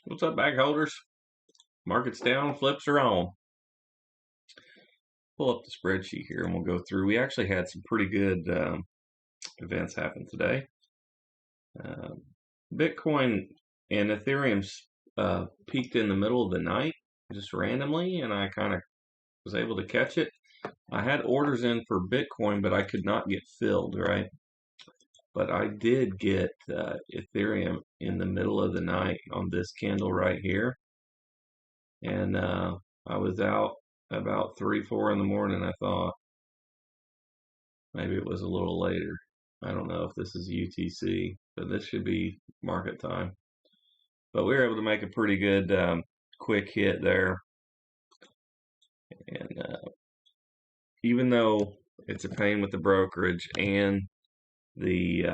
What's up, bag holders? Market's down, flips are on. Pull up the spreadsheet here and we'll go through. We actually had some pretty good events happen today. Bitcoin and Ethereum's peaked in the middle of the night just randomly, and I kind of was able to catch it. I had orders in for Bitcoin, but I could not get filled, right? But I did get Ethereum in the middle of the night on this candle right here. And I was out about 3, 4 in the morning. I thought maybe it was a little later. I don't know if this is UTC, but this should be market time. But we were able to make a pretty good quick hit there. And even though it's a pain with the brokerage and the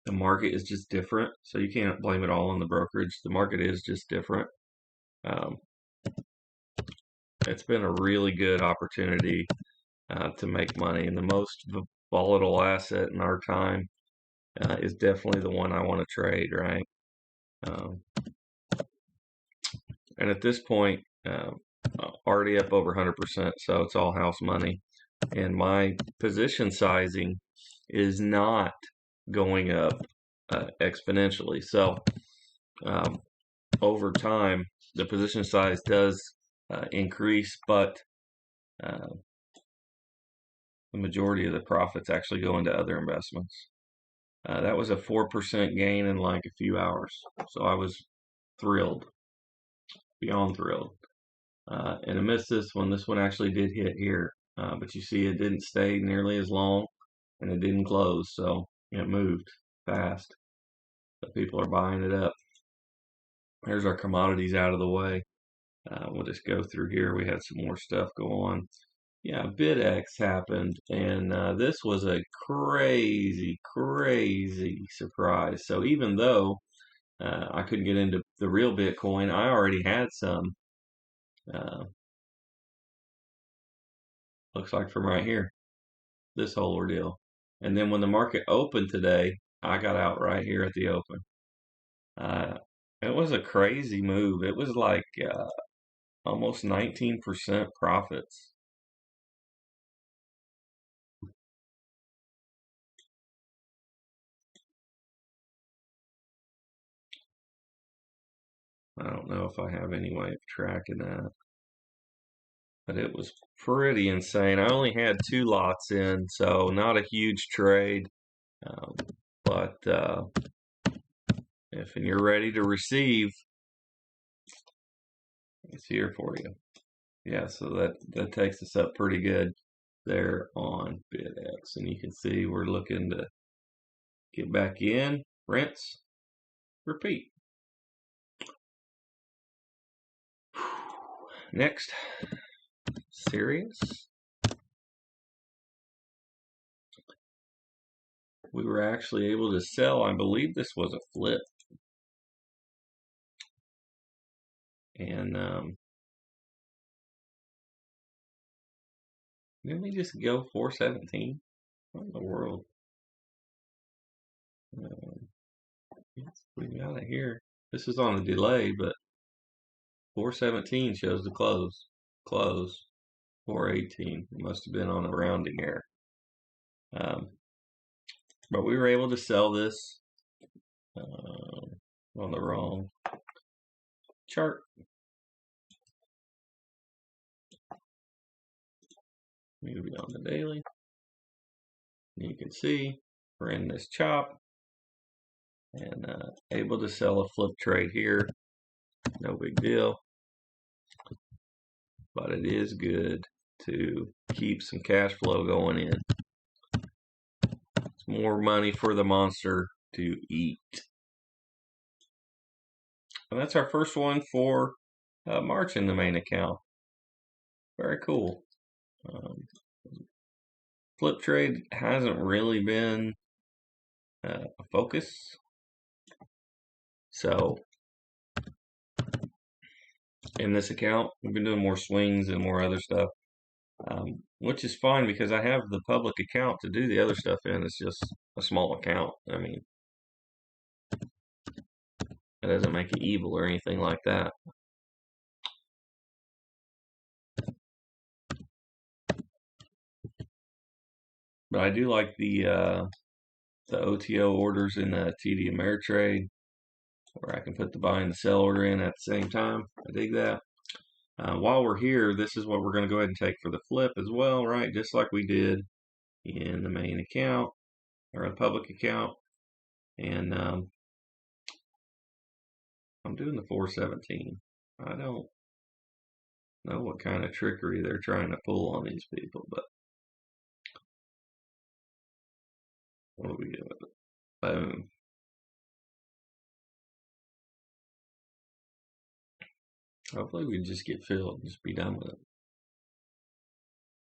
market is just different, so you can't blame it all on the brokerage. The market is just different. It's been a really good opportunity to make money, and the most volatile asset in our time is definitely the one I want to trade, right? And at this point, already up over 100%, so it's all house money. And my position sizing is not going up exponentially. So over time, the position size does increase, but the majority of the profits actually go into other investments. That was a 4% gain in like a few hours. So I was thrilled, beyond thrilled. And amidst this one actually did hit here. But you see it didn't stay nearly as long and it didn't close. So it moved fast. But people are buying it up. Here's our commodities out of the way. We'll just go through here. We had some more stuff go on. Yeah, BitX happened, and this was a crazy, crazy surprise. So even though I couldn't get into the real Bitcoin, I already had some. Looks like from right here, this whole ordeal. And then when the market opened today, I got out right here at the open. It was a crazy move. It was like almost 19% profits. I don't know if I have any way of tracking that, but it was pretty insane. I only had 2 lots in, so not a huge trade. But if you're ready to receive, it's here for you. Yeah, so that takes us up pretty good there on BitX, and you can see we're looking to get back in, rinse, repeat. Next, Sirius. We were actually able to sell. I believe this was a flip. And didn't we just go 417? What in the world? We got it here. This is on a delay, but 417 shows the close. Close. 418. It must have been on a rounding error. But we were able to sell this on the wrong chart. Maybe on the daily. You can see we're in this chop and able to sell a flip trade here. No big deal. But it is good to keep some cash flow going in. It's more money for the monster to eat. And that's our first one for March in the main account. Very cool. Flip trade hasn't really been a focus. So in this account, we've been doing more swings and more other stuff, which is fine because I have the public account to do the other stuff in. It's just a small account. I mean, It doesn't make it evil or anything like that. But I do like the OTO orders in the TD Ameritrade, where I can put the buy and the sell order in at the same time. I dig that. While we're here, this is what we're going to go ahead and take for the flip as well, right? Just like we did in the main account or a public account. And I'm doing the 417. I don't know what kind of trickery they're trying to pull on these people, but what do we do with it? Boom. Hopefully we just get filled and just be done with it.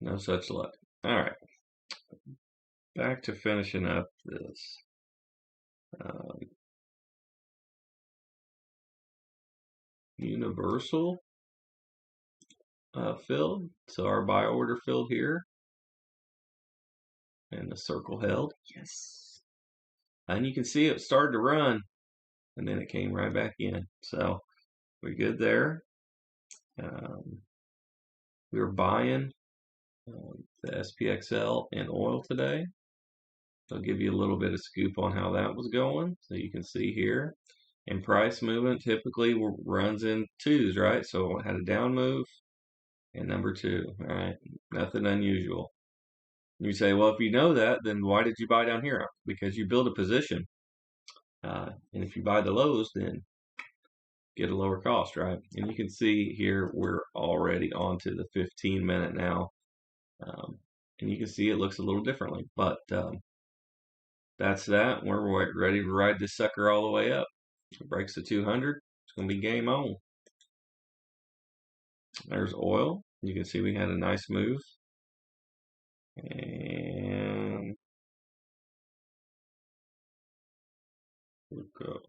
No such luck. All right. Back to finishing up this. Universal filled. So our buy order filled here. And the circle held. Yes. And you can see it started to run. And then it came right back in. So we're good there. We were buying the SPXL and oil today. I'll give you a little bit of scoop on how that was going. So you can see here. And price movement typically runs in twos, right? So it had a down move and number two. All right. Nothing unusual. You say, well, if you know that, then why did you buy down here? Because you build a position. And if you buy the lows, then get a lower cost, right? And you can see here we're already on to the 15-minute now. And you can see it looks a little differently. But that's that. We're ready to ride this sucker all the way up. If it breaks the 200, it's going to be game on. There's oil. You can see we had a nice move. And we'll go.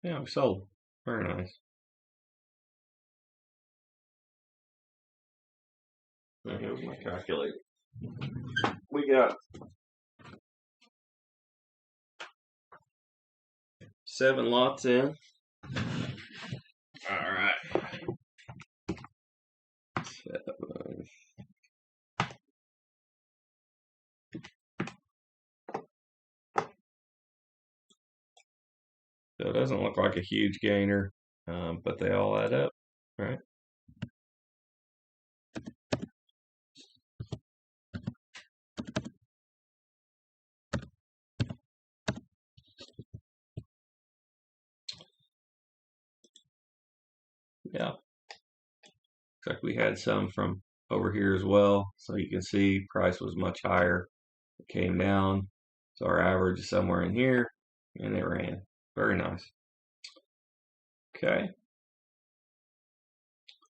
Yeah, we sold. Very nice. Now here's my calculator. We got 7 lots in. All right. 7. So it doesn't look like a huge gainer, but they all add up, right? Yeah. Looks like we had some from over here as well. So you can see price was much higher. It came down. So our average is somewhere in here, and it ran. Very nice. Okay.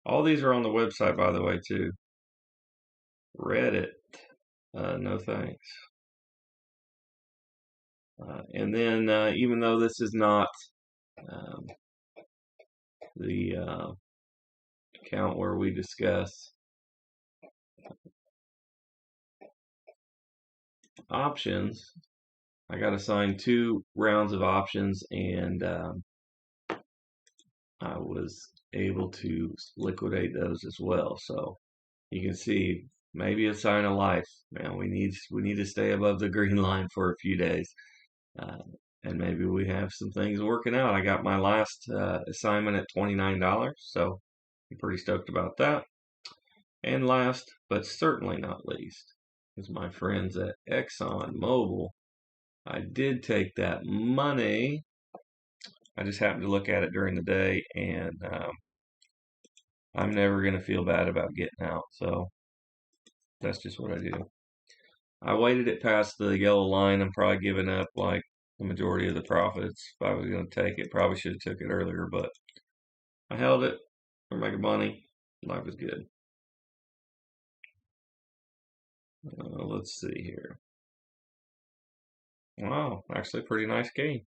All these are on the website, by the way, too. Reddit. No thanks. And then, even though this is not the account where we discuss options, I got assigned 2 rounds of options, and I was able to liquidate those as well. So you can see maybe a sign of life, man. We need to stay above the green line for a few days, and maybe we have some things working out. I got my last assignment at $29, so I'm pretty stoked about that. And last, but certainly not least, is my friends at Exxon Mobil. I did take that money. I just happened to look at it during the day, and I'm never going to feel bad about getting out. So that's just what I do. I waited it past the yellow line. I'm probably giving up like the majority of the profits. If I was going to take it, probably should have took it earlier, but I held it. We're making money. Life is good. Let's see here. Wow, actually a pretty nice gain.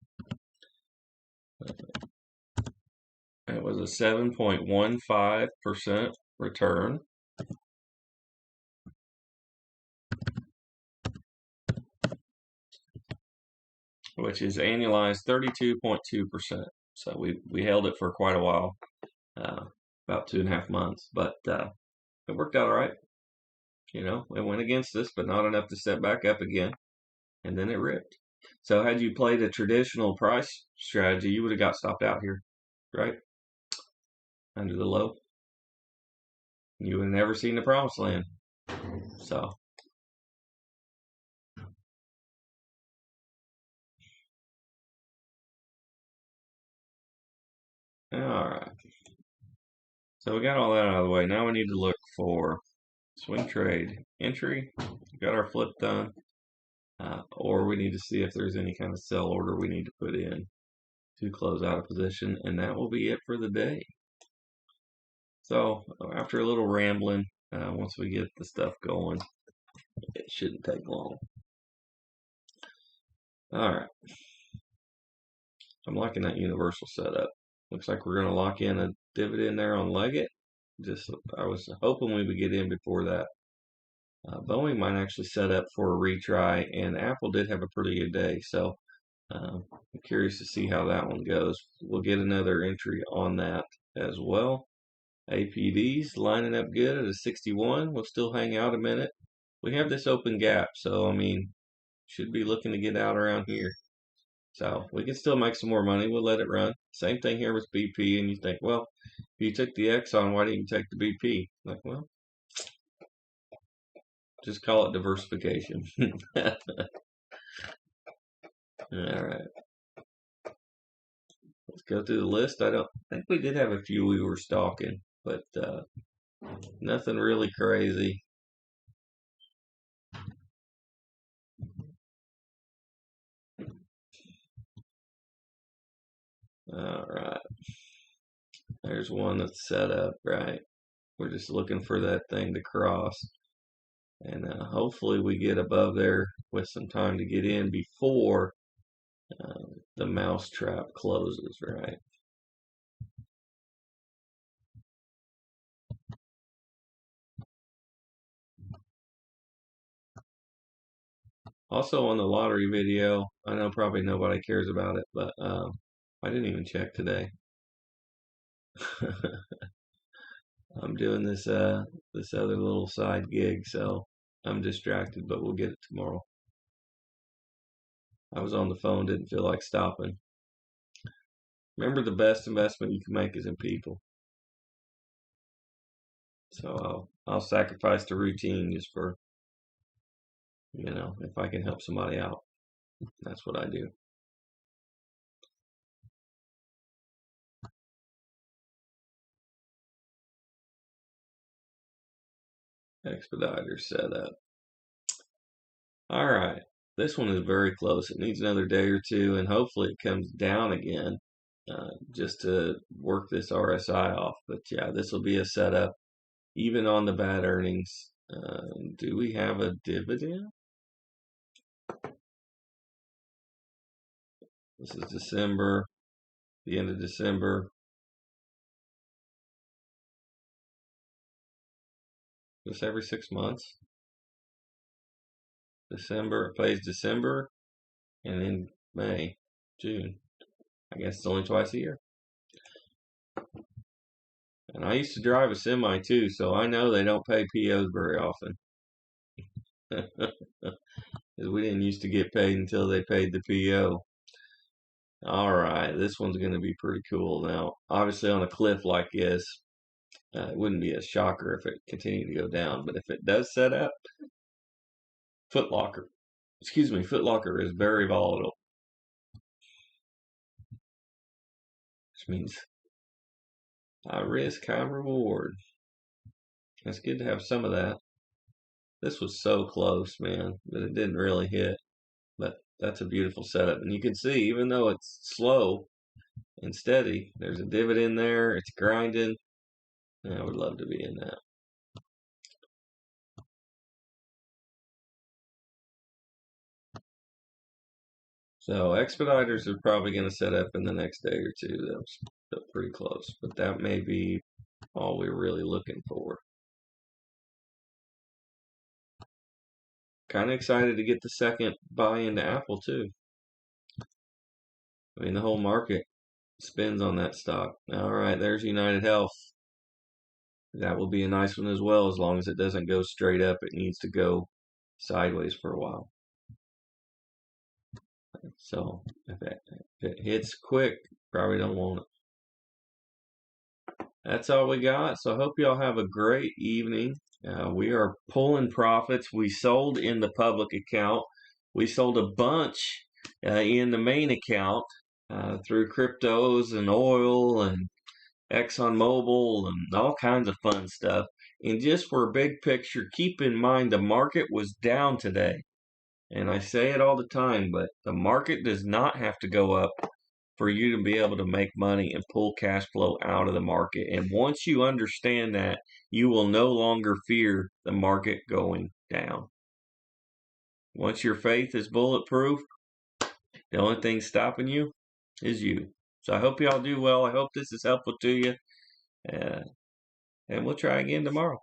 It was a 7.15% return. which is annualized 32.2%. So we held it for quite a while, about 2.5 months, but it worked out all right. You know, it went against us, but not enough to set back up again, and then it ripped. So had you played a traditional price strategy, you would have got stopped out here, right? Under the low. You would have never seen the promised land. So all right. So we got all that out of the way. Now we need to look for swing trade entry. We got our flip done. Or we need to see if there's any kind of sell order we need to put in to close out a position, and that will be it for the day. So after a little rambling, once we get the stuff going, it shouldn't take long. All right. I'm liking that universal setup. Looks like we're going to lock in a dividend there on Leggett. I was hoping we would get in before that. Boeing might actually set up for a retry, and Apple did have a pretty good day, so I'm curious to see how that one goes. We'll get another entry on that as well. APD's lining up good at a 61. We'll still hang out a minute. We have this open gap, so I mean, should be looking to get out around here. So we can still make some more money. We'll let it run. Same thing here with BP, and you think, well, if you took the Exxon, why didn't you take the BP? Like, well, just call it diversification. All right. Let's go through the list. I don't think we did have a few we were stalking, but nothing really crazy. All right. There's one that's set up, right? We're just looking for that thing to cross. And hopefully we get above there with some time to get in before the mouse trap closes, right? Also on the lottery video, I know probably nobody cares about it, but I didn't even check today. I'm doing this this other little side gig, so I'm distracted, but we'll get it tomorrow. I was on the phone, didn't feel like stopping. Remember, the best investment you can make is in people. So I'll sacrifice the routine just for, you know, if I can help somebody out. That's what I do. Expediter setup. All right. This one is very close. It needs another day or two, and hopefully it comes down again just to work this RSI off. But yeah, this will be a setup, even on the bad earnings. Do we have a dividend? This is December, the end of December. Just every 6 months. December, it pays December, and then May, June. I guess it's only twice a year. And I used to drive a semi too, so I know they don't pay POs very often. Because we didn't used to get paid until they paid the PO. All right, this one's going to be pretty cool. Now, obviously, on a cliff like this, it wouldn't be a shocker if it continued to go down. But if it does set up, Foot Locker is very volatile, which means high risk, high reward. It's good to have some of that. This was so close, man, but it didn't really hit. But that's a beautiful setup. And you can see, even though it's slow and steady, there's a dividend there. It's grinding. And I would love to be in that. So expediters are probably going to set up in the next day or two. That's pretty close. But that may be all we're really looking for. Kind of excited to get the second buy into Apple too. I mean, the whole market spins on that stock. All right, there's United Health. That will be a nice one as well, as long as it doesn't go straight up. It needs to go sideways for a while. So if it hits quick, probably don't want it. That's all we got. So I hope y'all have a great evening. We are pulling profits. We sold in the public account. We sold a bunch in the main account through cryptos and oil and ExxonMobil and all kinds of fun stuff. And just for a big picture, keep in mind the market was down today. And I say it all the time, but the market does not have to go up for you to be able to make money and pull cash flow out of the market. And once you understand that, you will no longer fear the market going down. Once your faith is bulletproof, the only thing stopping you is you. So I hope y'all do well. I hope this is helpful to you. And we'll try again tomorrow.